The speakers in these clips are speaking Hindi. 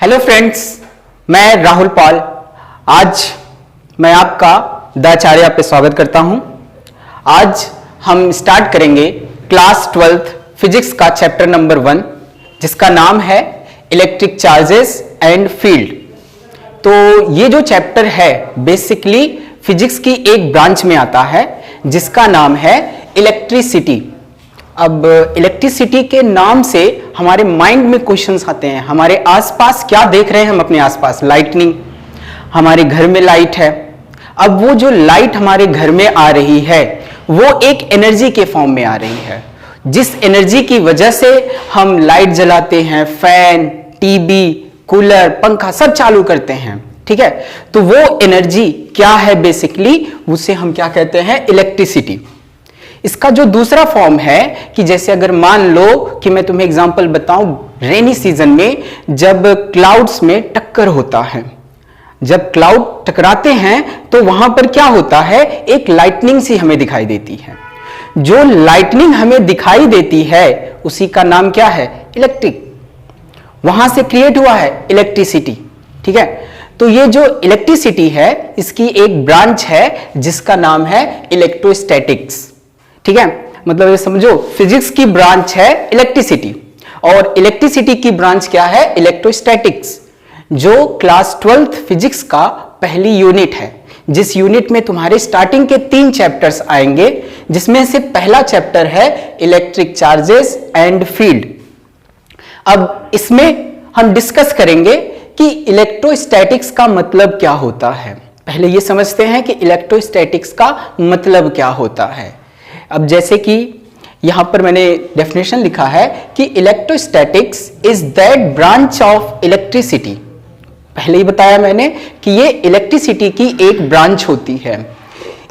हेलो फ्रेंड्स, मैं राहुल पॉल। आज मैं आपका द आचार्य पे स्वागत करता हूं। आज हम स्टार्ट करेंगे क्लास 12th फिजिक्स का चैप्टर नंबर 1, जिसका नाम है इलेक्ट्रिक चार्जेस एंड फील्ड। तो ये जो चैप्टर है बेसिकली फिजिक्स की एक ब्रांच में आता है जिसका नाम है इलेक्ट्रिसिटी। अब इलेक्ट्रिसिटी के नाम से हमारे माइंड में क्वेश्चंस आते हैं। हमारे आसपास क्या देख रहे हैं हम अपने आसपास? लाइटनिंग, हमारे घर में लाइट है। अब वो जो लाइट हमारे घर में आ रही है वो एक एनर्जी के फॉर्म में आ रही है, जिस एनर्जी की वजह से हम लाइट जलाते हैं, फैन, टीवी, कूलर, पंखा सब चालू करते हैं। ठीक है, तो वो एनर्जी क्या है? बेसिकली उसे हम क्या कहते हैं? इलेक्ट्रिसिटी। इसका जो दूसरा फॉर्म है कि जैसे अगर मान लो कि मैं तुम्हें एग्जांपल बताऊं, रेनी सीजन में जब क्लाउड्स में टक्कर होता है, जब क्लाउड टकराते हैं तो वहां पर क्या होता है? एक लाइटनिंग सी हमें दिखाई देती है। जो लाइटनिंग हमें दिखाई देती है उसी का नाम क्या है? इलेक्ट्रिक। वहां से क्रिएट हुआ है इलेक्ट्रिसिटी। ठीक है, तो ये जो इलेक्ट्रिसिटी है इसकी एक ब्रांच है जिसका नाम है इलेक्ट्रोस्टैटिक्स। ठीक है, मतलब ये समझो फिजिक्स की ब्रांच है इलेक्ट्रिसिटी और इलेक्ट्रिसिटी की ब्रांच क्या है? इलेक्ट्रोस्टैटिक्स, जो क्लास 12th फिजिक्स का पहली यूनिट है, जिस यूनिट में तुम्हारे स्टार्टिंग के 3 चैप्टर्स आएंगे, जिसमें से पहला चैप्टर है इलेक्ट्रिक चार्जेस एंड फील्ड। अब इसमें हम डिस्कस करेंगे कि इलेक्ट्रोस्टैटिक्स का मतलब क्या होता है। पहले ये समझते हैं कि इलेक्ट्रोस्टैटिक्स का मतलब क्या होता है। अब जैसे कि यहां पर मैंने डेफिनेशन लिखा है कि electrostatics is that branch of electricity. पहले ही बताया मैंने कि ये इलेक्ट्रिसिटी की एक ब्रांच होती है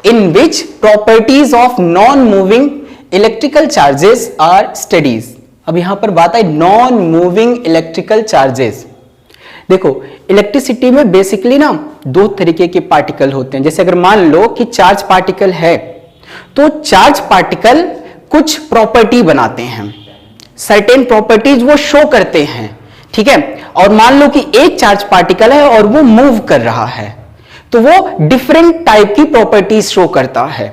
in which properties of non moving electrical charges are studies. अब यहां पर बात है नॉन मूविंग इलेक्ट्रिकल चार्जेस। देखो, इलेक्ट्रिसिटी में बेसिकली ना 2 तरीके के पार्टिकल होते हैं। जैसे अगर मान लो कि चार्ज पार्टिकल है तो चार्ज पार्टिकल कुछ प्रॉपर्टी बनाते हैं, सर्टेन प्रॉपर्टीज वो शो करते हैं। ठीक है, और मान लो कि एक चार्ज पार्टिकल है और वो मूव कर रहा है तो वो डिफरेंट टाइप की प्रॉपर्टीज शो करता है।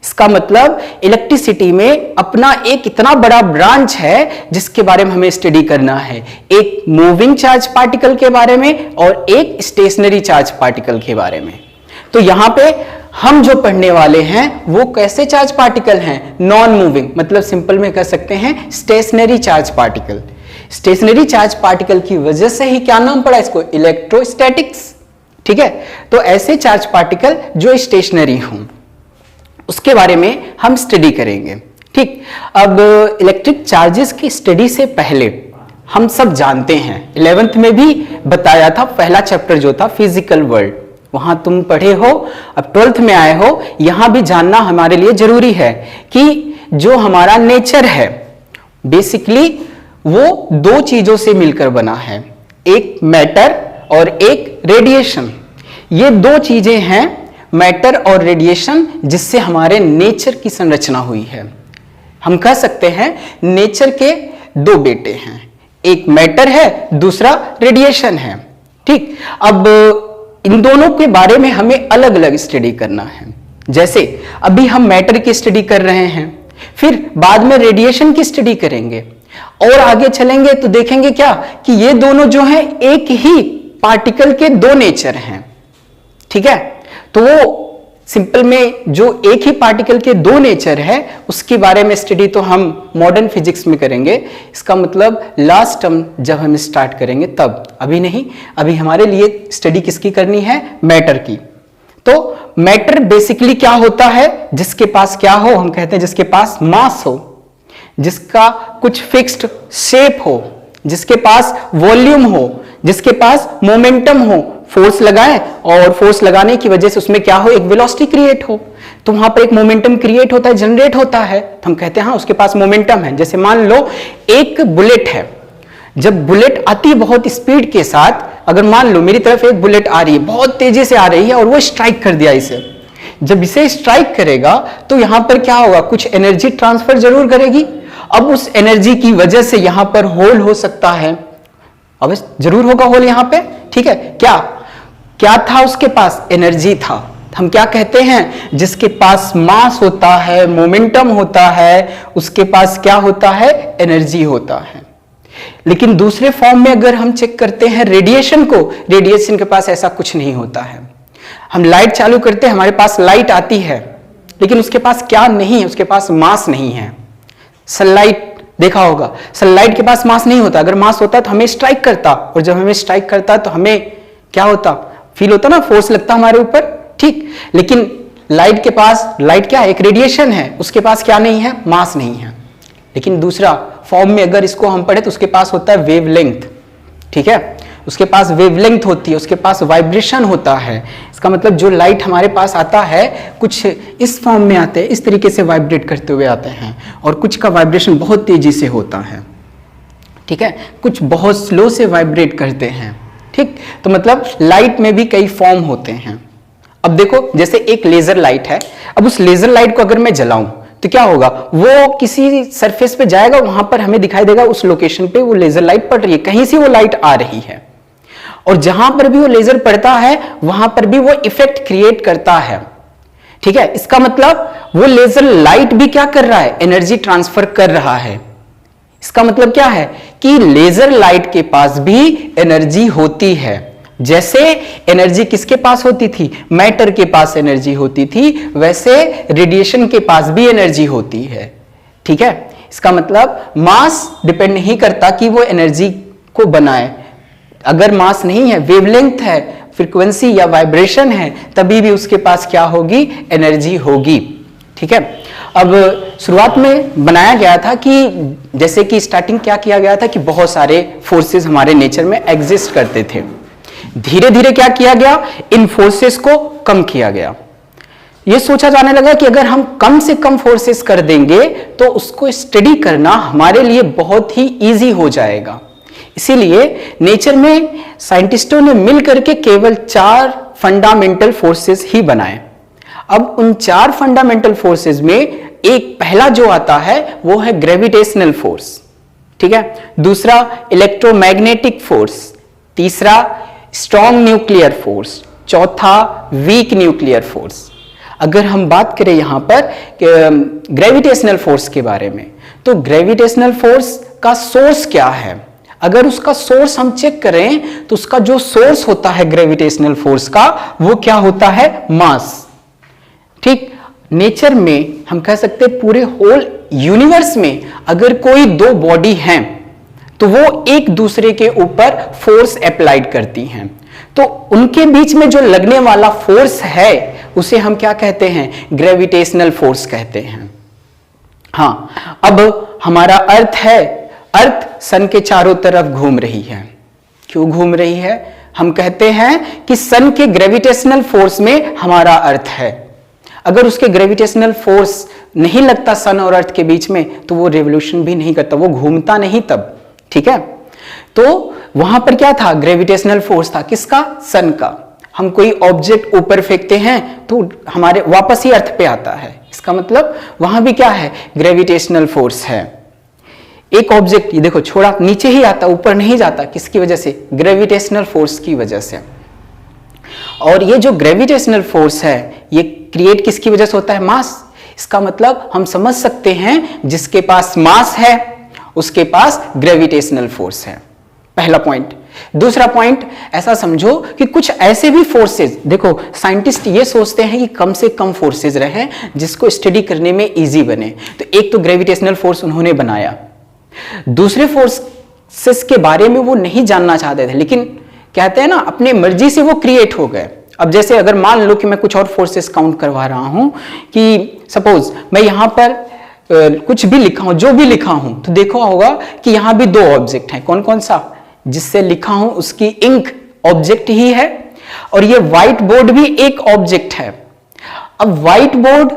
इसका मतलब इलेक्ट्रिसिटी में अपना एक इतना बड़ा ब्रांच है जिसके बारे में हमें स्टडी करना है, एक मूविंग चार्ज पार्टिकल के बारे में और एक स्टेशनरी चार्ज पार्टिकल के बारे में। तो यहां पे हम जो पढ़ने वाले हैं वो कैसे चार्ज पार्टिकल हैं? नॉन मूविंग, मतलब सिंपल में कह सकते हैं stationary charge particle. Stationary charge particle की वजह से ही क्या नाम पड़ा इसको? इलेक्ट्रोस्टैटिक्स। ठीक है, तो ऐसे चार्ज पार्टिकल जो स्टेशनरी हों उसके बारे में हम स्टडी करेंगे। ठीक, अब इलेक्ट्रिक चार्जेस की स्टडी से पहले हम सब जानते हैं, 11th में भी बताया था, पहला चैप्टर जो था फिजिकल वर्ल्ड, वहां तुम पढ़े हो। अब 12th में आए हो, यहां भी जानना हमारे लिए जरूरी है कि जो हमारा नेचर है बेसिकली वो 2 चीजों से मिलकर बना है, एक मैटर और एक रेडिएशन। ये 2 चीजें हैं, मैटर और रेडिएशन, जिससे हमारे नेचर की संरचना हुई है। हम कह सकते हैं नेचर के 2 बेटे हैं, एक मैटर है, दूसरा रेडिएशन है। ठीक, अब इन दोनों के बारे में हमें अलग अलग स्टडी करना है। जैसे अभी हम मैटर की स्टडी कर रहे हैं, फिर बाद में रेडिएशन की स्टडी करेंगे और आगे चलेंगे तो देखेंगे क्या कि ये दोनों जो हैं एक ही पार्टिकल के 2 नेचर हैं। ठीक है, तो वो सिंपल में जो एक ही पार्टिकल के 2 नेचर है उसके बारे में स्टडी तो हम मॉडर्न फिजिक्स में करेंगे। इसका मतलब लास्ट टर्म जब हम स्टार्ट करेंगे तब, अभी नहीं। अभी हमारे लिए स्टडी किसकी करनी है? मैटर की। तो मैटर बेसिकली क्या होता है? जिसके पास क्या हो? हम कहते हैं जिसके पास मास हो, जिसका कुछ फिक्स्ड शेप हो, जिसके पास वॉल्यूम हो, जिसके पास मोमेंटम हो, फोर्स लगाएं और फोर्स लगाने की वजह से उसमें क्या हो? एक वेलोसिटी क्रिएट हो, तो वहां पर एक मोमेंटम क्रिएट होता है, जनरेट होता है, तो हम कहते हैं हाँ उसके पास मोमेंटम है। जैसे मान लो एक बुलेट है, जब बुलेट आती है बहुत स्पीड के साथ, अगर मान लो मेरी तरफ एक बुलेट आ रही है, बहुत तेजी से आ रही है और वो स्ट्राइक कर दिया इसे, जब इसे स्ट्राइक करेगा तो यहां पर क्या होगा? कुछ एनर्जी ट्रांसफर जरूर करेगी। अब उस एनर्जी की वजह से यहां पर होल हो सकता है अवश्य जरूर होगा होल यहां पे, ठीक है। क्या क्या था उसके पास? एनर्जी था। हम क्या कहते हैं? जिसके पास मास होता है, मोमेंटम होता है, उसके पास क्या होता है? एनर्जी होता है। लेकिन दूसरे फॉर्म में अगर हम चेक करते हैं रेडिएशन को, रेडिएशन के पास ऐसा कुछ नहीं होता है। हम लाइट चालू करते हैं, हमारे पास लाइट आती है, लेकिन उसके पास क्या नहीं है? उसके पास मास नहीं है। सनलाइट देखा होगा, सनलाइट के पास मास नहीं होता। अगर मास होता तो हमें स्ट्राइक करता, और जब हमें स्ट्राइक करता तो हमें क्या होता? फील होता ना, फोर्स लगता हमारे ऊपर, ठीक। लेकिन लाइट के पास, लाइट क्या है? एक रेडिएशन है, उसके पास क्या नहीं है? मास नहीं है। लेकिन दूसरा फॉर्म में अगर इसको हम पढ़े तो उसके पास होता है वेवलेंथ, ठीक है। उसके पास वेवलेंथ होती है, उसके पास वाइब्रेशन होता है। इसका मतलब जो लाइट हमारे पास आता है कुछ इस फॉर्म में आते हैं, इस तरीके से वाइब्रेट करते हुए आते हैं, और कुछ का वाइब्रेशन बहुत तेजी से होता है, ठीक है। कुछ बहुत स्लो से वाइब्रेट करते हैं, ठीक। तो मतलब लाइट में भी कई फॉर्म होते हैं। अब देखो, जैसे एक लेजर लाइट है, अब उस लेजर लाइट को अगर मैं जलाऊं तो क्या होगा? वो किसी सरफेस पे जाएगा, वहां पर हमें दिखाई देगा उस लोकेशन पे वो लेजर लाइट पड़ रही है, कहीं से वो लाइट आ रही है, और जहां पर भी वो लेजर पड़ता है वहां पर भी वो इफेक्ट क्रिएट करता है, ठीक है। इसका मतलब वो लेजर लाइट भी क्या कर रहा है? एनर्जी ट्रांसफर कर रहा है। इसका मतलब क्या है कि लेजर लाइट के पास भी एनर्जी होती है। जैसे एनर्जी किसके पास होती थी? मैटर के पास एनर्जी होती थी, वैसे रेडिएशन के पास भी एनर्जी होती है, ठीक है। इसका मतलब मास डिपेंड नहीं करता कि वो एनर्जी को बनाए। अगर मास नहीं है, वेवलेंथ है, फ्रीक्वेंसी या वाइब्रेशन है, तभी भी उसके पास क्या होगी? एनर्जी होगी, ठीक है। अब शुरुआत में बनाया गया था कि जैसे कि स्टार्टिंग क्या किया गया था कि बहुत सारे फोर्सेस हमारे नेचर में एग्जिस्ट करते थे। धीरे धीरे क्या किया गया? इन फोर्सेस को कम किया गया। यह सोचा जाने लगा कि अगर हम कम से कम फोर्सेस कर देंगे तो उसको स्टडी करना हमारे लिए बहुत ही इजी हो जाएगा। इसीलिए नेचर में साइंटिस्टों ने मिलकर के केवल 4 फंडामेंटल फोर्सेस ही बनाए। अब उन 4 फंडामेंटल फोर्सेस में एक पहला जो आता है वो है ग्रेविटेशनल फोर्स, ठीक है। दूसरा इलेक्ट्रोमैग्नेटिक फोर्स, तीसरा स्ट्रॉन्ग न्यूक्लियर फोर्स, चौथा वीक न्यूक्लियर फोर्स। अगर हम बात करें यहां पर ग्रेविटेशनल फोर्स के बारे में, तो ग्रेविटेशनल फोर्स का सोर्स क्या है? अगर उसका सोर्स हम चेक करें तो उसका जो सोर्स होता है ग्रेविटेशनल फोर्स का, वो क्या होता है? मास, ठीक। नेचर में हम कह सकते हैं पूरे होल यूनिवर्स में अगर कोई 2 बॉडी हैं तो वो एक दूसरे के ऊपर फोर्स अप्लाइड करती हैं, तो उनके बीच में जो लगने वाला फोर्स है उसे हम क्या कहते हैं? ग्रेविटेशनल फोर्स कहते हैं। हाँ, अब हमारा अर्थ है, अर्थ सन के चारों तरफ घूम रही है। क्यों घूम रही है? हम कहते हैं कि सन के ग्रेविटेशनल फोर्स में हमारा अर्थ है। अगर उसके ग्रेविटेशनल फोर्स नहीं लगता सन और अर्थ के बीच में तो वो रेवोल्यूशन भी नहीं करता, वो घूमता नहीं तब, ठीक है। तो वहां पर क्या था? ग्रेविटेशनल फोर्स था। किसका? सन का। हम कोई ऑब्जेक्ट ऊपर फेंकते हैं तो हमारे वापस ही अर्थ पे आता है। इसका मतलब वहां भी क्या है? ग्रेविटेशनल फोर्स है। एक ऑब्जेक्ट ये देखो छोड़ा नीचे ही आता, ऊपर नहीं जाता। किसकी वजह से? ग्रेविटेशनल फोर्स की वजह से। और ये जो ग्रेविटेशनल फोर्स है ये क्रिएट किसकी वजह से होता है? मास। इसका मतलब हम समझ सकते हैं जिसके पास मास है उसके पास ग्रेविटेशनल फोर्स है। पहला पॉइंट। दूसरा पॉइंट ऐसा समझो कि कुछ ऐसे भी फोर्सेस, देखो साइंटिस्ट ये सोचते हैं कि कम से कम फोर्सेस रहे जिसको स्टडी करने में इजी बने। तो एक तो ग्रेविटेशनल फोर्स उन्होंने बनाया, दूसरे फोर्सेस के बारे में वो नहीं जानना चाहते थे, लेकिन कहते हैं ना अपने मर्जी से वो क्रिएट हो गए। अब जैसे अगर मान लो कि मैं कुछ और फोर्सेस काउंट करवा रहा हूं कि सपोज मैं यहां पर कुछ भी लिखा हूं, जो भी लिखा हूं, तो देखो होगा कि यहां भी 2 ऑब्जेक्ट हैं। कौन कौन सा? जिससे लिखा हूं उसकी इंक ऑब्जेक्ट ही है, और ये व्हाइट बोर्ड भी एक ऑब्जेक्ट है। अब व्हाइट बोर्ड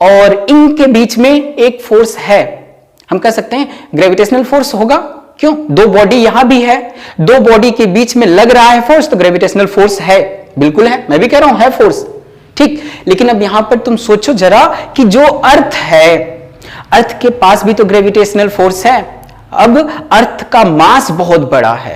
और इंक के बीच में एक फोर्स है, हम कह सकते हैं ग्रेविटेशनल फोर्स होगा। क्यों? 2 बॉडी यहां भी है, 2 बॉडी के बीच में लग रहा है फोर्स, तो ग्रेविटेशनल फोर्स है, बिल्कुल है। मैं भी कह रहा हूं है फोर्स, ठीक। लेकिन अब यहां पर तुम सोचो जरा कि जो अर्थ है, अर्थ के पास भी तो ग्रेविटेशनल फोर्स है। अब अर्थ का मास बहुत बड़ा है,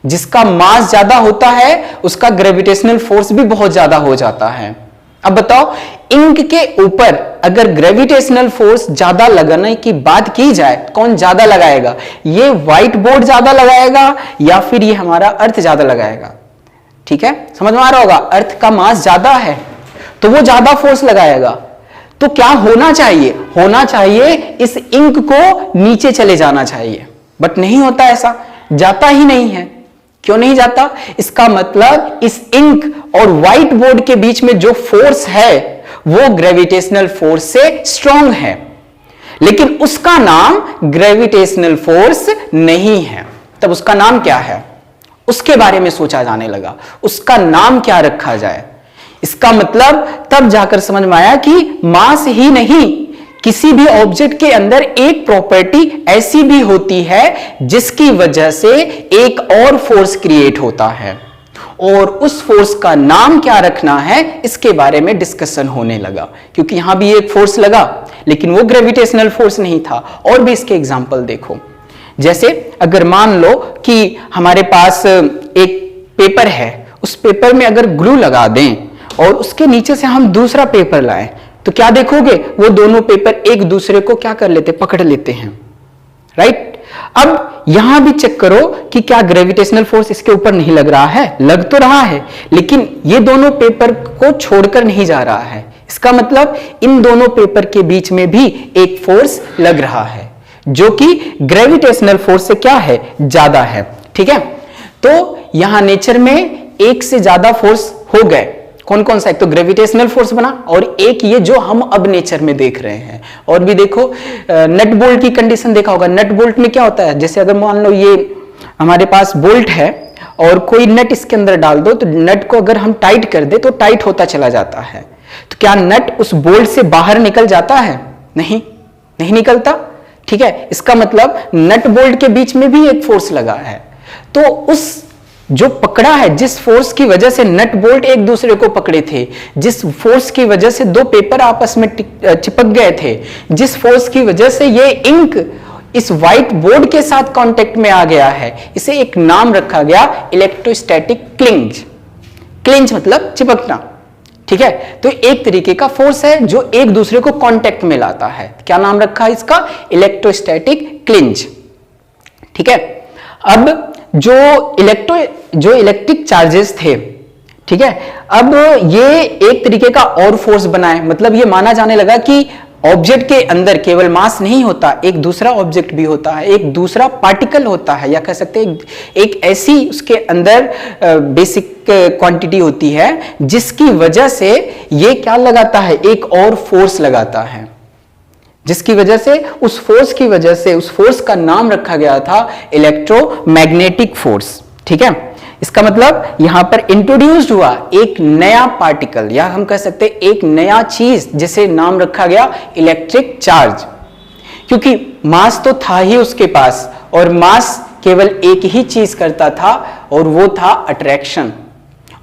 जिसका मास ज्यादा होता है उसका ग्रेविटेशनल फोर्स भी बहुत ज्यादा हो जाता है। अब बताओ, इंक के ऊपर अगर ग्रेविटेशनल फोर्स ज्यादा लगाने की बात की जाए, कौन ज्यादा लगाएगा? ये व्हाइट बोर्ड ज्यादा लगाएगा या फिर ये हमारा अर्थ ज्यादा लगाएगा? ठीक है, समझ में आ रहा होगा। अर्थ का मास ज्यादा है तो वो ज्यादा फोर्स लगाएगा। तो क्या होना चाहिए? होना चाहिए इस इंक को नीचे चले जाना चाहिए, बट नहीं होता ऐसा, जाता ही नहीं है। क्यों नहीं जाता? इसका मतलब इस इंक और व्हाइट बोर्ड के बीच में जो फोर्स है वो ग्रेविटेशनल फोर्स से स्ट्रांग है, लेकिन उसका नाम ग्रेविटेशनल फोर्स नहीं है। तब उसका नाम क्या है? उसके बारे में सोचा जाने लगा, उसका नाम क्या रखा जाए। इसका मतलब तब जाकर समझ में आया कि मास ही नहीं, किसी भी ऑब्जेक्ट के अंदर एक प्रॉपर्टी ऐसी भी होती है जिसकी वजह से एक और फोर्स क्रिएट होता है, और उस फोर्स का नाम क्या रखना है इसके बारे में डिस्कशन होने लगा। क्योंकि यहां भी एक फोर्स लगा लेकिन वो ग्रेविटेशनल फोर्स नहीं था। और भी इसके एग्जाम्पल देखो, जैसे अगर मान लो कि हमारे पास एक पेपर है, उस पेपर में अगर ग्लू लगा दें और उसके नीचे से हम दूसरा पेपर लाएं तो क्या देखोगे? वो दोनों पेपर एक दूसरे को क्या कर लेते? पकड़ लेते हैं, राइट? अब यहां भी चेक करो कि क्या ग्रेविटेशनल फोर्स इसके ऊपर नहीं लग रहा है? लग तो रहा है, लेकिन ये दोनों पेपर को छोड़कर नहीं जा रहा है। इसका मतलब इन दोनों पेपर के बीच में भी एक फोर्स लग रहा है जो कि ग्रेविटेशनल फोर्स से क्या है? ज्यादा है। ठीक है, तो यहां नेचर में एक से ज्यादा फोर्स हो गए। कौन कौन सा? एक तो ग्रेविटेशनल फोर्स बना और एक ये जो हम अब नेचर में देख रहे हैं। और भी देखो, नट बोल्ट की कंडीशन देखा होगा। नट बोल्ट में क्या होता है? जैसे अगर मान लो ये हमारे पास बोल्ट है और कोई नट इसके अंदर डाल दो, तो नट को अगर हम टाइट कर दे तो टाइट होता चला जाता है। तो क्या नट उस बोल्ट से बाहर निकल जाता है? नहीं, नहीं निकलता। ठीक है, इसका मतलब नट बोल्ट के बीच में भी एक फोर्स लगा है। तो उस जो पकड़ा है, जिस फोर्स की वजह से नट बोल्ट एक दूसरे को पकड़े थे, जिस फोर्स की वजह से दो पेपर आपस में चिपक गए थे, जिस फोर्स की वजह से ये इंक इस व्हाइट बोर्ड के साथ कांटेक्ट में आ गया है, इसे एक नाम रखा गया इलेक्ट्रोस्टैटिक क्लिंज। क्लिंज मतलब चिपकना। ठीक है, तो एक तरीके का फोर्स है जो एक दूसरे को कांटेक्ट में लाता है। क्या नाम रखा है इसका? Electrostatic cleanse. ठीक है, अब जो इलेक्ट्रिक चार्जेस थे, ठीक है, अब ये एक तरीके का और फोर्स बनाए। मतलब ये माना जाने लगा कि ऑब्जेक्ट के अंदर केवल मास नहीं होता, एक दूसरा ऑब्जेक्ट भी होता है, एक दूसरा पार्टिकल होता है, या कह सकते हैं एक ऐसी उसके अंदर बेसिक क्वांटिटी होती है जिसकी वजह से ये क्या लगाता है? एक और फोर्स लगाता है, जिसकी वजह से उस फोर्स का नाम रखा गया था इलेक्ट्रोमैग्नेटिक फोर्स। ठीक है, इसका मतलब यहां पर इंट्रोड्यूस्ड हुआ एक नया पार्टिकल, या हम कह सकते हैं एक नया चीज, जिसे नाम रखा गया इलेक्ट्रिक चार्ज। क्योंकि मास तो था ही उसके पास, और मास केवल एक ही चीज करता था और वो था अट्रैक्शन,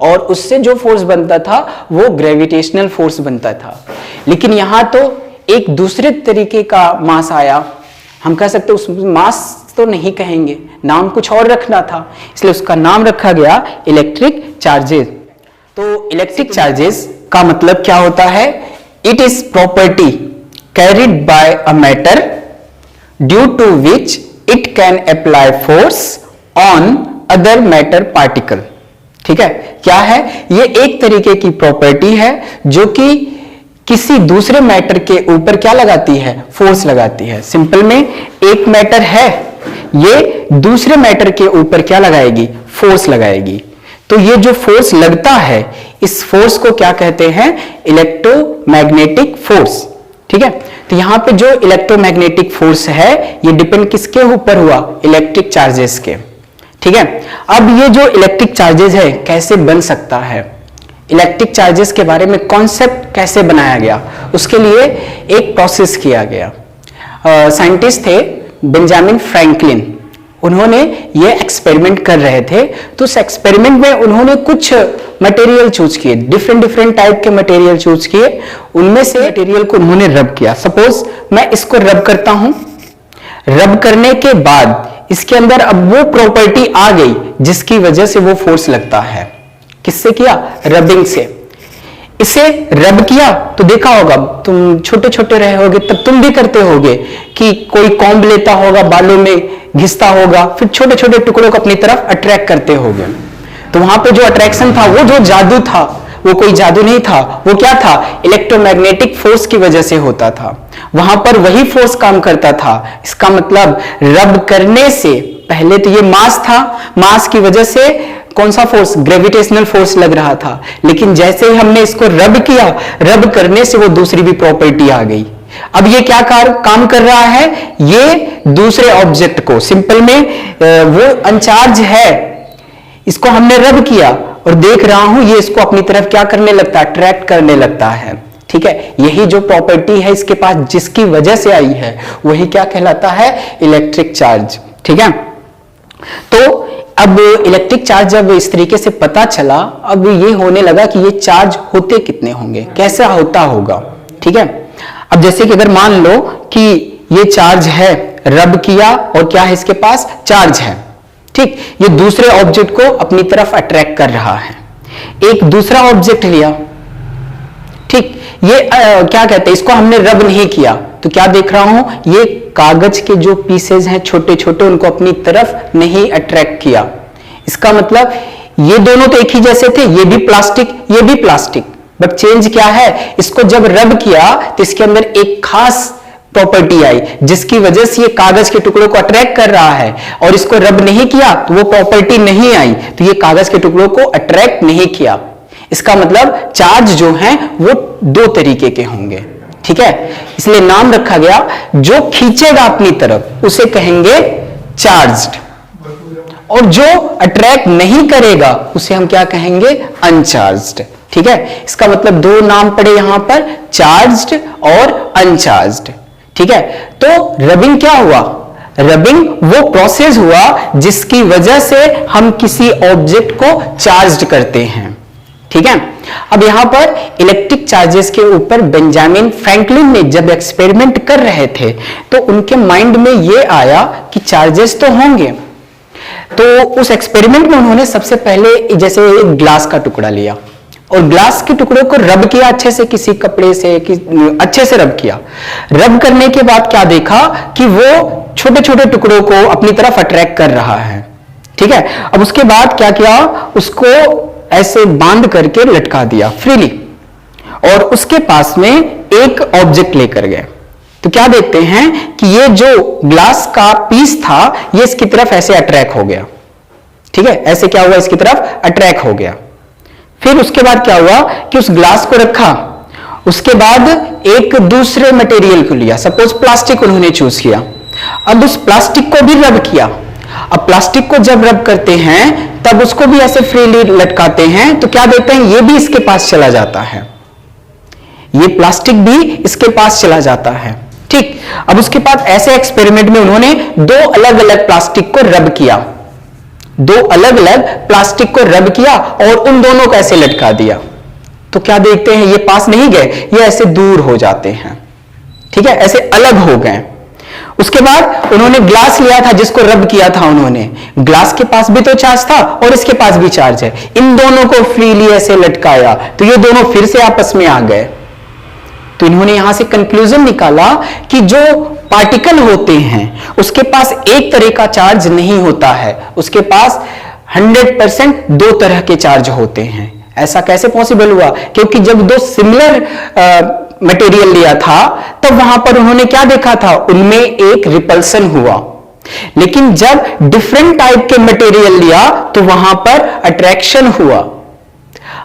और उससे जो फोर्स बनता था वो ग्रेविटेशनल फोर्स बनता था। लेकिन यहां तो एक दूसरे तरीके का मास आया, हम कह सकते उस मास तो नहीं कहेंगे, नाम कुछ और रखना था, इसलिए उसका नाम रखा गया इलेक्ट्रिक चार्जेस। तो इलेक्ट्रिक चार्जेस का मतलब क्या होता है? It is property carried by a matter due to which it can apply force on other matter particle. ठीक है, क्या है? ये एक तरीके की प्रॉपर्टी है जो कि किसी दूसरे मैटर के ऊपर क्या लगाती है? फोर्स लगाती है। सिंपल में, एक मैटर है, ये दूसरे मैटर के ऊपर क्या लगाएगी? फोर्स लगाएगी। तो ये जो फोर्स लगता है, इस फोर्स को क्या कहते हैं? Electromagnetic force. ठीक है, तो यहां पे जो इलेक्ट्रोमैग्नेटिक फोर्स है ये डिपेंड किसके ऊपर हुआ? इलेक्ट्रिक चार्जेस के। ठीक है, अब ये जो इलेक्ट्रिक चार्जेस है कैसे बन सकता है? इलेक्ट्रिक चार्जेस के बारे में कॉन्सेप्ट कैसे बनाया गया, उसके लिए एक प्रोसेस किया गया। साइंटिस्ट थे बेंजामिन फ्रैंकलिन, उन्होंने ये एक्सपेरिमेंट कर रहे थे। तो उस एक्सपेरिमेंट में उन्होंने कुछ मटेरियल चूज किए, डिफरेंट टाइप के मटेरियल चूज किए। उनमें से मटेरियल को उन्होंने रब किया। सपोज मैं इसको रब करता हूं, रब करने के बाद इसके अंदर अब वो प्रॉपर्टी आ गई जिसकी वजह से वो फोर्स लगता है। किससे किया? रबिंग से। इसे रब किया तो देखा होगा, तुम छोटे छोटे रहे होगे तब तुम भी करते होगे कि कोई कॉम्ब लेता होगा, बालों में घिसता होगा, फिर छोटे छोटे टुकड़ों को अपनी तरफ अट्रैक्ट करते होगे। तो वहां पे जो अट्रैक्शन था, वो जो जादू था, वो कोई जादू नहीं था, वो क्या था? इलेक्ट्रोमैग्नेटिक फोर्स की वजह से होता था। वहां पर वही फोर्स काम करता था। इसका मतलब रब करने से पहले तो ये मास था, मास की वजह से कौन सा फोर्स? ग्रेविटेशनल फोर्स लग रहा था। लेकिन जैसे ही हमने इसको रब किया, रब करने से वो दूसरी भी प्रॉपर्टी आ गई। अब ये क्या काम कर रहा है? ये दूसरे ऑब्जेक्ट को, सिंपल में वो अनचार्ज है, इसको हमने रब किया और देख रहा हूं ये इसको अपनी तरफ क्या करने लगता है? अट्रैक्ट करने लगता है। ठीक है, यही जो प्रॉपर्टी है इसके पास, जिसकी वजह से आई है, वही क्या कहलाता है? Electric charge. ठीक है, तो अब इलेक्ट्रिक चार्ज जब इस तरीके से पता चला, अब ये होने लगा कि ये चार्ज होते कितने होंगे, कैसा होता होगा। ठीक है, अब जैसे कि अगर मान लो कि ये चार्ज है, रब किया और क्या है इसके पास? चार्ज है। ठीक, ये दूसरे ऑब्जेक्ट को अपनी तरफ अट्रैक्ट कर रहा है। एक दूसरा ऑब्जेक्ट लिया, ठीक, ये क्या कहते हैं, इसको हमने रब नहीं किया, तो क्या देख रहा हूं? ये कागज के जो पीसेज हैं छोटे छोटे, उनको अपनी तरफ नहीं अट्रैक्ट किया। इसका मतलब ये दोनों तो एक ही जैसे थे, ये भी प्लास्टिक, ये भी प्लास्टिक, बट चेंज क्या है? इसको जब रब किया तो इसके अंदर एक खास प्रॉपर्टी आई, जिसकी वजह से ये कागज के टुकड़ों को अट्रैक्ट कर रहा है, और इसको रब नहीं किया तो वो प्रॉपर्टी नहीं आई, तो ये कागज के टुकड़ों को अट्रैक्ट नहीं किया। इसका मतलब चार्ज जो हैं वो दो तरीके के होंगे। ठीक है, इसलिए नाम रखा गया, जो खींचेगा अपनी तरफ उसे कहेंगे चार्ज्ड, और जो अट्रैक्ट नहीं करेगा उसे हम क्या कहेंगे? अनचार्ज्ड। ठीक है, इसका मतलब दो नाम पड़े यहां पर, चार्ज्ड और अनचार्ज्ड। ठीक है, तो रबिंग क्या हुआ? रबिंग वो प्रोसेस हुआ जिसकी वजह से हम किसी ऑब्जेक्ट को चार्ज करते हैं। ठीक है, अब यहां पर इलेक्ट्रिक चार्जेस के ऊपर बेंजामिन फ्रैंकलिन ने जब एक्सपेरिमेंट कर रहे थे तो उनके माइंड में यह आया कि चार्जेस तो होंगे। तो उस एक्सपेरिमेंट में उन्होंने सबसे पहले जैसे एक ग्लास का टुकड़ा लिया और ग्लास के टुकड़े को रब किया अच्छे से, किसी कपड़े से अच्छे से रब किया। रब करने के बाद क्या देखा कि वो छोटे छोटे टुकड़ों को अपनी तरफ अट्रैक्ट कर रहा है। ठीक है, अब उसके बाद क्या किया? उसको ऐसे बांध करके लटका दिया फ्रीली, और उसके पास में एक ऑब्जेक्ट लेकर गए। तो क्या देखते हैं कि ये जो ग्लास का पीस था ये इसकी तरफ ऐसे अट्रैक्ट हो गया। ठीक है, ऐसे क्या हुआ? इसकी तरफ अट्रैक्ट हो गया। फिर उसके बाद क्या हुआ कि उस ग्लास को रखा, उसके बाद एक दूसरे मटेरियल को लिया, सपोज प्लास्टिक उन्होंने चूज किया। अब उस प्लास्टिक को भी रब किया। अब प्लास्टिक को जब रब करते हैं तब उसको भी ऐसे फ्रीली लटकाते हैं, तो क्या देते हैं? ये भी इसके पास चला जाता है, ये प्लास्टिक भी इसके पास चला जाता है। ठीक, अब उसके बाद ऐसे एक्सपेरिमेंट में उन्होंने दो अलग अलग प्लास्टिक को रब किया, दो अलग अलग प्लास्टिक को रब किया और उन दोनों को ऐसे लटका दिया। तो क्या देखते हैं? ये पास नहीं गए, ये ऐसे दूर हो जाते हैं। ठीक है, ऐसे अलग हो गए। उसके बाद उन्होंने ग्लास लिया था जिसको रब किया था उन्होंने, ग्लास के पास भी तो चार्ज था और इसके पास भी चार्ज है, इन दोनों को फ्रीली ऐसे लटकाया तो ये दोनों फिर से आपस में आ गए। तो इन्होंने यहां से कंक्लूजन निकाला कि जो पार्टिकल होते हैं उसके पास एक तरह का चार्ज नहीं होता है, उसके पास 100% दो तरह के चार्ज होते हैं। ऐसा कैसे पॉसिबल हुआ? क्योंकि जब दो सिमिलर मटेरियल लिया था तब वहां पर उन्होंने क्या देखा था? उनमें एक रिपल्सन हुआ, लेकिन जब डिफरेंट टाइप के मटेरियल लिया तो वहां पर अट्रैक्शन हुआ।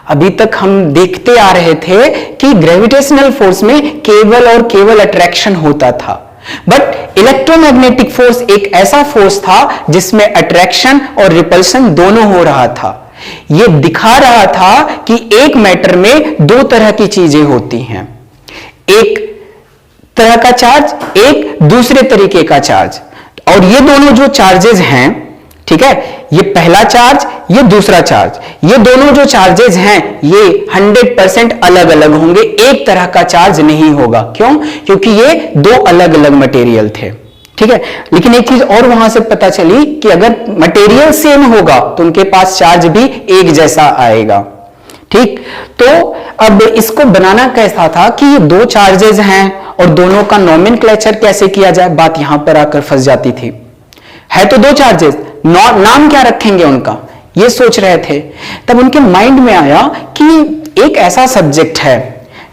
अभी तक हम देखते आ रहे थे कि ग्रेविटेशनल फोर्स में केवल और केवल अट्रैक्शन होता था, बट इलेक्ट्रोमैग्नेटिक फोर्स एक ऐसा फोर्स था जिसमें अट्रैक्शन और रिपल्सन दोनों हो रहा था। यह दिखा रहा था कि एक मैटर में दो तरह की चीजें होती हैं, एक तरह का चार्ज, एक दूसरे तरीके का चार्ज, और ये दोनों जो चार्जेस हैं, ठीक है, ये पहला चार्ज, ये दूसरा चार्ज, ये दोनों जो चार्जेस हैं ये 100% अलग अलग होंगे, एक तरह का चार्ज नहीं होगा। क्यों? क्योंकि ये दो अलग अलग मटेरियल थे। ठीक है। लेकिन एक चीज और वहां से पता चली कि अगर मटेरियल सेम होगा तो उनके पास चार्ज भी एक जैसा आएगा। ठीक, तो अब इसको बनाना कैसा था कि ये दो चार्जेस हैं और दोनों का नोमेनक्लेचर कैसे किया जाए, बात यहां पर आकर फंस जाती थी। है तो दो चार्जेस, नाम क्या रखेंगे उनका, ये सोच रहे थे। तब उनके माइंड में आया कि एक ऐसा सब्जेक्ट है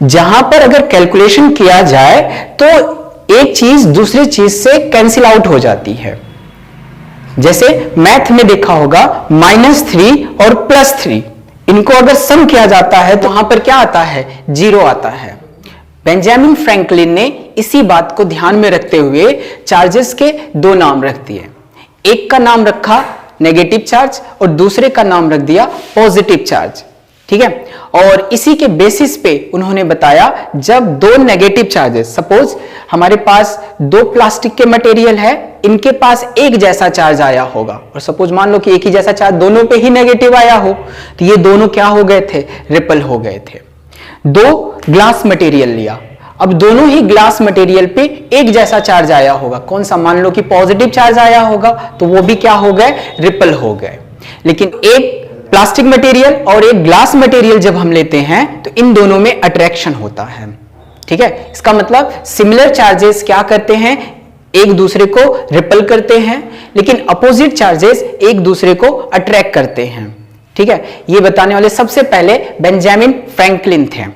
जहां पर अगर कैलकुलेशन किया जाए तो एक चीज दूसरी चीज से कैंसिल आउट हो जाती है। जैसे मैथ में देखा होगा -3 और +3, इनको अगर सम किया जाता है तो वहां पर क्या आता है, 0 आता है। बेंजामिन फ्रैंकलिन ने इसी बात को ध्यान में रखते हुए चार्जेस के दो नाम रख दिए। एक का नाम रखा नेगेटिव चार्ज और दूसरे का नाम रख दिया पॉजिटिव चार्ज। ठीक है, और इसी के बेसिस पे उन्होंने बताया जब दो नेगेटिव चार्जेस, सपोज हमारे पास दो प्लास्टिक के मटेरियल है, इनके पास एक जैसा चार्ज आया होगा और सपोज मान लो कि एक ही जैसा चार्ज दोनों पे ही नेगेटिव आया हो, तो ये दोनों क्या हो गए थे, रिपल हो गए थे। दो ग्लास मटेरियल लिया, अब दोनों ही ग्लास मटेरियल पे एक जैसा चार्ज आया होगा, कौन सा, मान लो कि पॉजिटिव चार्ज आया होगा, तो वो भी क्या हो गए, रिपल हो गए। लेकिन एक प्लास्टिक मटेरियल और एक ग्लास मटेरियल जब हम लेते हैं तो इन दोनों में अट्रैक्शन होता है। ठीक है, इसका मतलब सिमिलर चार्जेस क्या करते हैं, एक दूसरे को रिपल करते हैं, लेकिन अपोजिट चार्जेस एक दूसरे को अट्रैक्ट करते हैं। ठीक है, ये बताने वाले सबसे पहले बेंजामिन फ्रैंकलिन थे।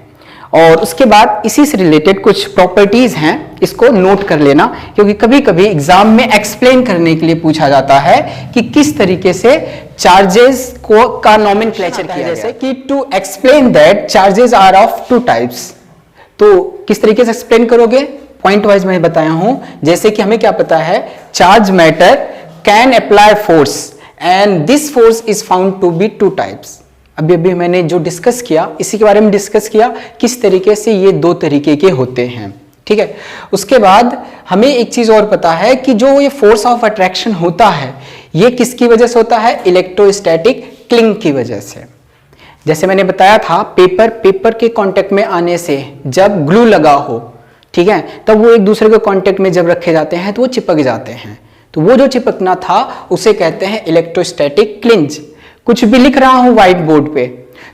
और उसके बाद इसी से रिलेटेड कुछ प्रॉपर्टीज हैं, इसको नोट कर लेना, क्योंकि कभी कभी एग्जाम में एक्सप्लेन करने के लिए पूछा जाता है कि किस तरीके से चार्जेस को का नोमेनक्लेचर किया, जैसे कि to explain that charges are of two types. तो किस तरीके से एक्सप्लेन करोगे, पॉइंट वाइज मैं बताया हूं। जैसे कि हमें क्या पता है, charge matter can apply force and this force is found to be two types. अभी मैंने जो डिस्कस किया इसी के बारे में डिस्कस किया, किस तरीके से ये दो तरीके के होते हैं। ठीक है, उसके बाद हमें एक चीज और पता है कि जो ये फोर्स ऑफ अट्रैक्शन होता है ये किसकी वजह से होता है, इलेक्ट्रोस्टैटिक क्लिंग की वजह से। जैसे मैंने बताया था, पेपर के कांटेक्ट में आने से जब ग्लू लगा हो, ठीक है, तब वो एक दूसरे के कांटेक्ट में जब रखे जाते हैं तो वो चिपक जाते हैं। तो वो जो चिपकना था उसे कहते हैं इलेक्ट्रोस्टैटिक क्लिंज। कुछ भी लिख रहा हूं व्हाइट बोर्ड पे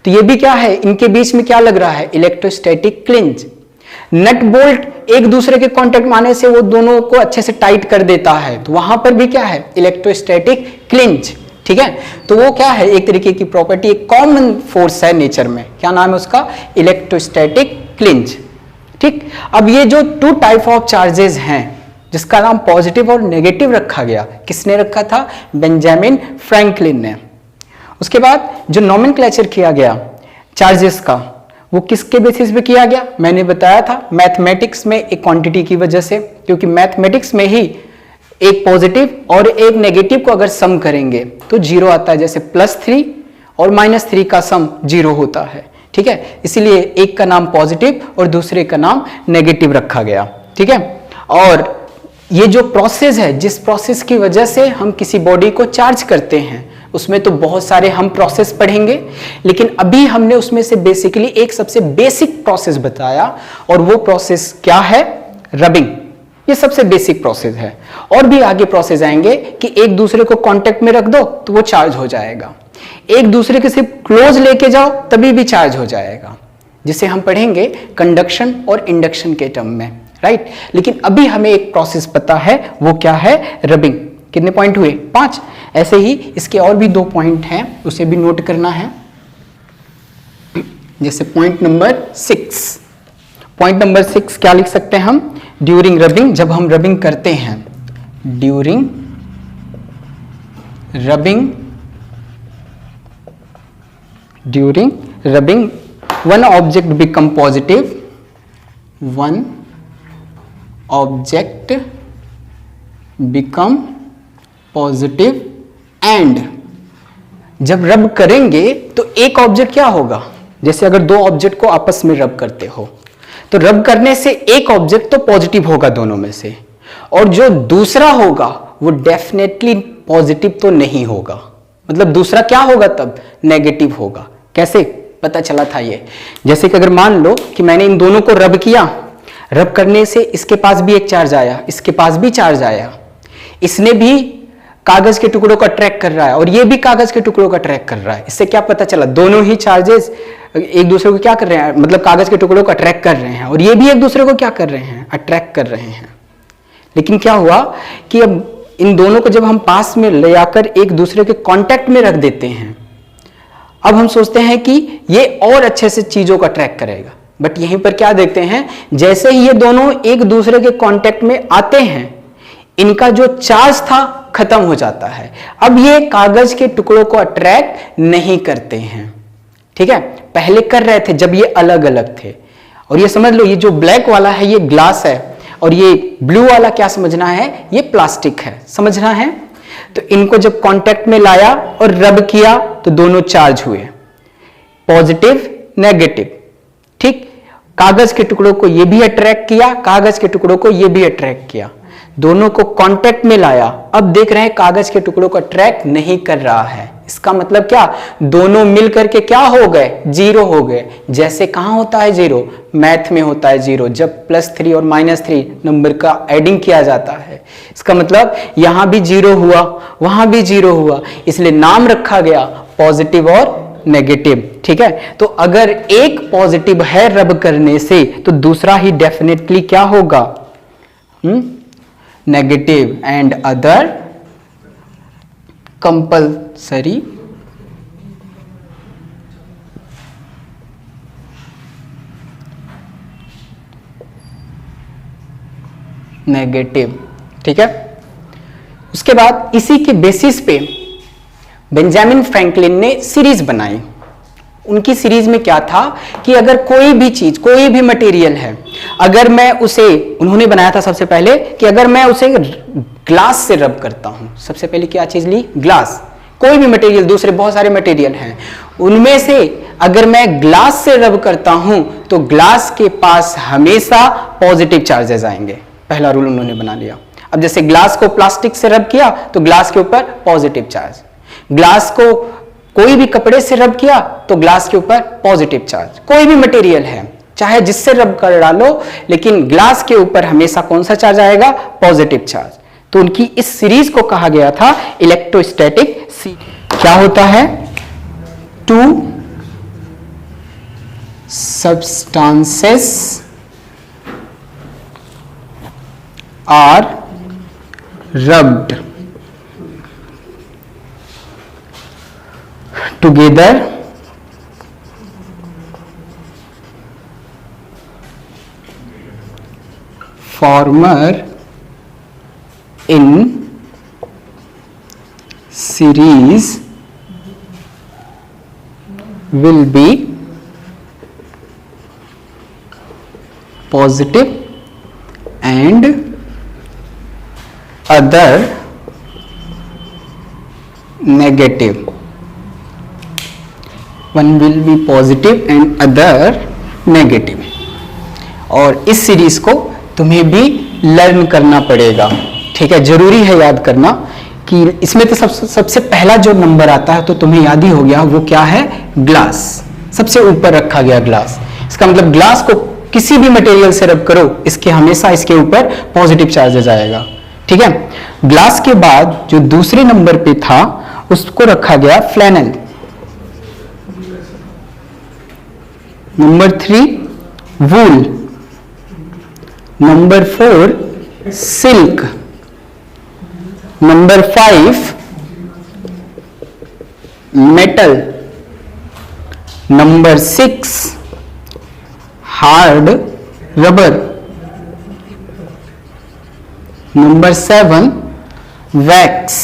तो ये भी क्या है, इनके बीच में क्या लग रहा है, इलेक्ट्रोस्टैटिक क्लिंज। नट बोल्ट एक दूसरे के कांटेक्ट में आने से वो दोनों को अच्छे से टाइट कर देता है, तो वहां पर भी क्या है, इलेक्ट्रोस्टैटिक क्लिंज। ठीक है, तो वो क्या है, एक तरीके की प्रॉपर्टी, एक कॉमन फोर्स है नेचर में, क्या नाम है उसका, इलेक्ट्रोस्टैटिक क्लिंज। ठीक, अब ये जो टू टाइप ऑफ चार्जेस हैं जिसका नाम पॉजिटिव और नेगेटिव रखा गया, किसने रखा था, बेंजामिन फ्रैंकलिन ने। उसके बाद जो नोमेनक्लेचर किया गया चार्जेस का, वो किसके बेसिस पे किया गया, मैंने बताया था मैथमेटिक्स में एक क्वांटिटी की वजह से, क्योंकि मैथमेटिक्स में ही एक पॉजिटिव और एक नेगेटिव को अगर सम करेंगे तो 0 आता है, जैसे +3 और -3 का सम 0 होता है। ठीक है, इसीलिए एक का नाम पॉजिटिव और दूसरे का नाम नेगेटिव रखा गया। ठीक है, और ये जो प्रोसेस है, जिस प्रोसेस की वजह से हम किसी बॉडी को चार्ज करते हैं, उसमें तो बहुत सारे हम प्रोसेस पढ़ेंगे, लेकिन अभी हमने उसमें से बेसिकली एक सबसे बेसिक प्रोसेस बताया, और वो प्रोसेस क्या है, रबिंग। ये सबसे बेसिक प्रोसेस है। और भी आगे प्रोसेस आएंगे कि एक दूसरे को कांटेक्ट में रख दो तो वो चार्ज हो जाएगा, एक दूसरे के सिर्फ क्लोज लेके जाओ तभी भी चार्ज हो जाएगा, जिसे हम पढ़ेंगे कंडक्शन और इंडक्शन के टर्म में, राइट। लेकिन अभी हमें एक प्रोसेस पता है, वो क्या है, रबिंग। कितने पॉइंट हुए, 5। ऐसे ही इसके और भी 2 पॉइंट हैं, उसे भी नोट करना है। जैसे पॉइंट नंबर 6, पॉइंट नंबर 6 क्या लिख सकते हैं हम, ड्यूरिंग रबिंग, जब हम रबिंग करते हैं, during rubbing one object become positive, one object become positive and, जब रब करेंगे तो एक ऑब्जेक्ट क्या होगा, जैसे अगर दो ऑब्जेक्ट को आपस में रब करते हो तो रब करने से एक ऑब्जेक्ट तो पॉजिटिव होगा दोनों में से, और जो दूसरा होगा वो डेफिनेटली पॉजिटिव तो नहीं होगा, मतलब दूसरा क्या होगा तब, नेगेटिव होगा। कैसे पता चला था ये, जैसे कि अगर मान लो कि मैंने इन दोनों को रब किया, रब करने से इसके पास भी एक चार्ज आया, इसके पास भी चार्ज आया, इसने भी कागज के टुकड़ों का ट्रैक कर रहा है और ये भी कागज के टुकड़ों का ट्रैक कर रहा है। इससे क्या पता चला, दोनों ही चार्जेस एक दूसरे को क्या कर रहे हैं, मतलब कागज के टुकड़ों को अट्रैक्ट कर रहे हैं और ये भी एक दूसरे को क्या कर रहे हैं, अट्रैक्ट कर रहे हैं। लेकिन क्या हुआ कि अब इन दोनों को जब हम पास में ले आकर एक दूसरे के कांटेक्ट में रख देते हैं, अब हम सोचते हैं कि ये और अच्छे से चीजों का ट्रैक करेगा। बट यहीं पर क्या देखते हैं, जैसे ही ये दोनों एक दूसरे के कांटेक्ट में आते हैं, इनका जो चार्ज था खत्म हो जाता है। अब ये कागज के टुकड़ों को अट्रैक्ट नहीं करते हैं। ठीक है, पहले कर रहे थे जब ये अलग अलग थे। और ये समझ लो, ये जो ब्लैक वाला है ये ग्लास है और ये ब्लू वाला क्या समझना है, ये प्लास्टिक है, समझना है। तो इनको जब कांटेक्ट में लाया और रब किया तो दोनों चार्ज हुए, पॉजिटिव नेगेटिव। ठीक, कागज के टुकड़ों को ये भी अट्रैक्ट किया, कागज के टुकड़ों को ये भी अट्रैक्ट किया, दोनों को कांटेक्ट में लाया। अब देख रहे हैं कागज के टुकड़ों को अट्रैक्ट नहीं कर रहा है। इसका मतलब क्या, दोनों मिलकर के क्या हो गए, जीरो हो गए। जैसे कहां होता है जीरो, मैथ में होता है जीरो, जब +3 और -3 नंबर का एडिंग किया जाता है। इसका मतलब यहां भी जीरो हुआ, वहां भी जीरो हुआ, इसलिए नाम रखा गया पॉजिटिव और नेगेटिव। ठीक है, तो अगर एक पॉजिटिव है रब करने से तो दूसरा ही डेफिनेटली क्या होगा, negative, and other compulsory negative. ठीक है, उसके बाद इसी के बेसिस पे बेंजामिन फ्रैंकलिन ने सीरीज बनाई। उनकी सीरीज में क्या था कि अगर कोई भी चीज, कोई भी मटेरियल है, अगर मैं उसे, उन्होंने बनाया था सबसे पहले कि अगर मैं उसे ग्लास से रब करता हूं, सबसे पहले क्या चीज ली, ग्लास। कोई भी मटेरियल, दूसरे बहुत सारे मटेरियल हैं, उनमें से अगर मैं ग्लास से रब करता हूं तो ग्लास के पास हमेशा पॉजिटिव चार्जेस आएंगे। पहला रूल उन्होंने बना लिया। अब जैसे ग्लास को प्लास्टिक से रब किया तो ग्लास के ऊपर पॉजिटिव चार्ज, ग्लास को कोई भी कपड़े से रब किया तो ग्लास के ऊपर पॉजिटिव चार्ज। कोई भी मटेरियल है, चाहे जिससे रब कर डालो, लेकिन ग्लास के ऊपर हमेशा कौन सा चार्ज आएगा, पॉजिटिव चार्ज। तो उनकी इस सीरीज को कहा गया था इलेक्ट्रोस्टैटिक सीरीज। क्या होता है, to substances are rubbed together former in series will be positive and other negative. One will be positive and other negative. और इस सीरीज को तुम्हें भी लर्न करना पड़ेगा। ठीक है, जरूरी है याद करना कि इसमें तो सबसे पहला जो नंबर आता है तो तुम्हें याद ही हो गया, वो क्या है, ग्लास। सबसे ऊपर रखा गया ग्लास। इसका मतलब ग्लास को किसी भी मटेरियल से रब करो, इसके हमेशा इसके ऊपर पॉजिटिव चार्जेस आएगा। ठीक है, ग्लास के बाद जो दूसरे नंबर पे था उसको रखा गया flannel. Number 3 wool, number 4 silk, number 5 metal, number 6 hard rubber, number 7 wax,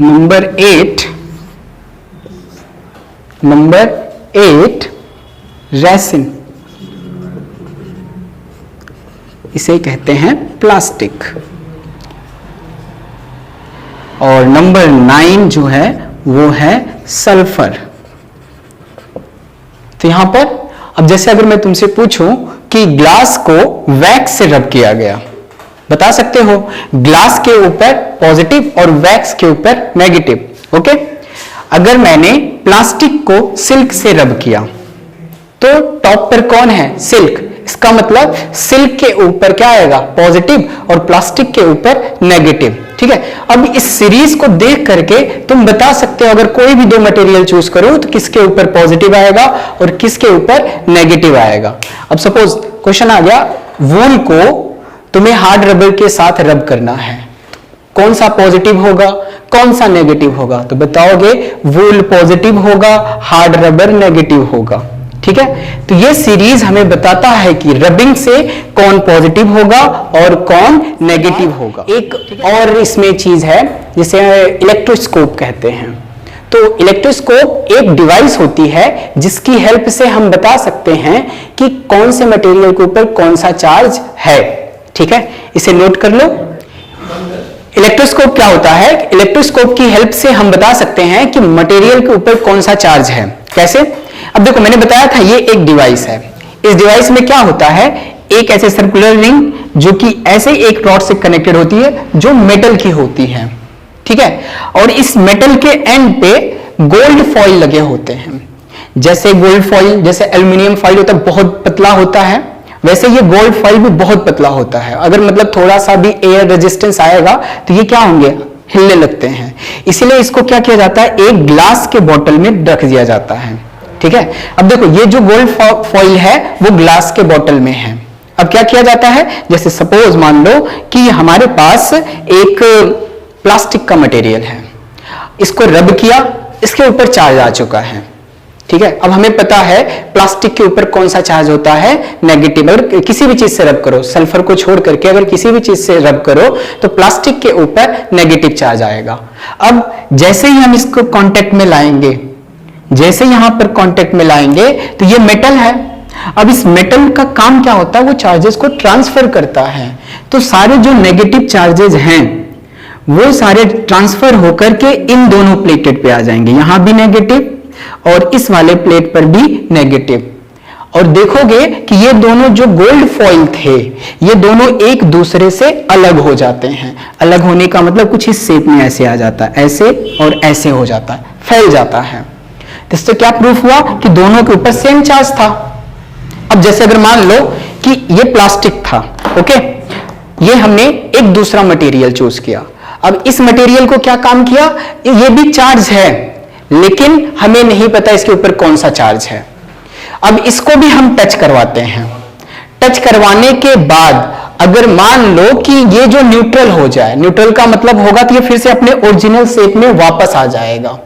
number 8 resin, इसे कहते हैं प्लास्टिक। और नंबर 9 जो है वो है सल्फर। तो यहां पर अब जैसे अगर मैं तुमसे पूछूं कि ग्लास को वैक्स से रब किया गया, बता सकते हो, ग्लास के ऊपर पॉजिटिव और वैक्स के ऊपर नेगेटिव। ओके, अगर मैंने प्लास्टिक को सिल्क से रब किया तो टॉप पर कौन है, सिल्क, इसका मतलब सिल्क के ऊपर क्या आएगा, पॉजिटिव, और प्लास्टिक के ऊपर नेगेटिव। ठीक है, अब इस सीरीज को देख करके तुम बता सकते हो अगर कोई भी दो मटेरियल चूज करो तो किसके ऊपर पॉजिटिव आएगा और किसके ऊपर नेगेटिव आएगा। अब सपोज क्वेश्चन आ गया, वूल को तुम्हें हार्ड रबर के साथ रब करना है, कौन सा पॉजिटिव होगा कौन सा नेगेटिव होगा, तो बताओगे वूल पॉजिटिव होगा, हार्ड रबर नेगेटिव होगा। ठीक है, तो ये सीरीज हमें बताता है कि रबिंग से कौन पॉजिटिव होगा और कौन नेगेटिव होगा। एक और इसमें चीज है जिसे इलेक्ट्रोस्कोप कहते हैं। तो इलेक्ट्रोस्कोप एक डिवाइस होती है जिसकी हेल्प से हम बता सकते हैं कि कौन से मटेरियल के ऊपर कौन सा चार्ज है। ठीक है, इसे नोट कर लो। इलेक्ट्रोस्कोप क्या होता है, इलेक्ट्रोस्कोप की हेल्प से हम बता सकते हैं कि मटेरियल के ऊपर कौन सा चार्ज है। कैसे, अब देखो मैंने बताया था ये एक डिवाइस है। इस डिवाइस में क्या होता है, एक ऐसे सर्कुलर रिंग जो कि ऐसे एक रॉड से कनेक्टेड होती है जो मेटल की होती है। ठीक है, और इस मेटल के एंड पे गोल्ड फॉइल लगे होते हैं। जैसे गोल्ड फॉइल, जैसे एल्यूमिनियम फॉइल होता है बहुत पतला होता है, वैसे ये गोल्ड फॉइल भी बहुत पतला होता है। अगर मतलब थोड़ा सा भी एयर रेजिस्टेंस आएगा तो ये क्या होंगे, हिलने लगते हैं। इसीलिए इसको क्या किया जाता है, एक ग्लास के बोतल में रख दिया जाता है। ठीक है, अब देखो ये जो गोल्ड फॉइल है वो ग्लास के बोतल में है। अब क्या किया जाता है, जैसे सपोज मान लो कि हमारे पास एक प्लास्टिक का मटेरियल है, इसको रब किया, इसके ऊपर चार्ज आ चुका है। ठीक है, अब हमें पता है प्लास्टिक के ऊपर कौन सा चार्ज होता है, नेगेटिव। अगर किसी भी चीज से रब करो, सल्फर को छोड़ करके अगर किसी भी चीज से रब करो तो प्लास्टिक के ऊपर नेगेटिव चार्ज आएगा। अब जैसे ही हम इसको कांटेक्ट में लाएंगे, जैसे यहां पर कांटेक्ट में लाएंगे तो ये मेटल है। अब इस मेटल का काम क्या होता है, वो चार्जेस को ट्रांसफर करता है। तो सारे जो नेगेटिव चार्जेस हैं वो सारे ट्रांसफर होकर के इन दोनों प्लेटेड पे आ जाएंगे, यहां भी नेगेटिव और इस वाले प्लेट पर भी नेगेटिव। और देखोगे कि ये दोनों जो गोल्ड फॉइल थे ये दोनों एक दूसरे से अलग हो जाते हैं। अलग होने का मतलब कुछ इस शेप में ऐसे आ जाता है, ऐसे और ऐसे हो जाता है, फैल जाता है। इससे क्या प्रूफ हुआ कि दोनों के ऊपर सेम चार्ज था। अब जैसे अगर मान लो कि ये प्लास्टिक था, ओके, ये हमने एक दूसरा मटेरियल चूज किया। अब इस मटेरियल को क्या काम किया, ये भी चार्ज है लेकिन हमें नहीं पता इसके ऊपर कौन सा चार्ज है। अब इसको भी हम टच करवाते हैं। टच करवाने के बाद अगर मान लो कि ये जो न्यूट्रल हो जाए, न्यूट्रल का मतलब होगा कि ये फिर से अपने ओरिजिनल शेप में वापस आ जाएगा।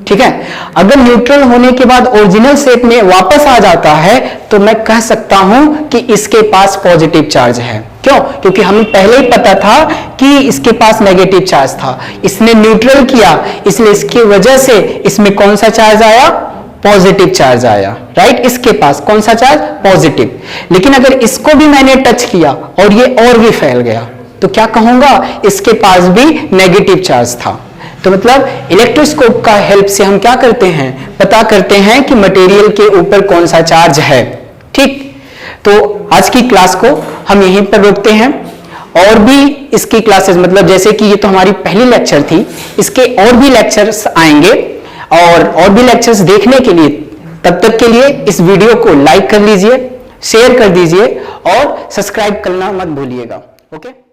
ठीक है, अगर न्यूट्रल होने के बाद ओरिजिनल शेप में वापस आ जाता है तो मैं कह सकता हूं कि इसके पास पॉजिटिव चार्ज है। क्यों, क्योंकि हमें पहले ही पता था कि इसके पास नेगेटिव चार्ज था, इसने न्यूट्रल किया, इसलिए इसकी वजह से इसमें कौन सा चार्ज आया, पॉजिटिव चार्ज आया। राइट, इसके पास कौन सा चार्ज, पॉजिटिव। लेकिन अगर इसको भी मैंने टच किया और ये और भी फैल गया तो क्या कहूंगा, इसके पास भी नेगेटिव चार्ज था। तो मतलब इलेक्ट्रोस्कोप का हेल्प से हम क्या करते हैं, पता करते हैं कि मटेरियल के ऊपर कौन सा चार्ज है। ठीक, तो आज की क्लास को हम यहीं पर रोकते हैं। और भी इसकी क्लासेस, मतलब जैसे कि ये तो हमारी पहली लेक्चर थी, इसके और भी लेक्चर्स आएंगे। और भी लेक्चर्स देखने के लिए तब तक के लिए इस वीडियो को लाइक कर लीजिए, शेयर कर दीजिए और सब्सक्राइब करना मत भूलिएगा। ओके।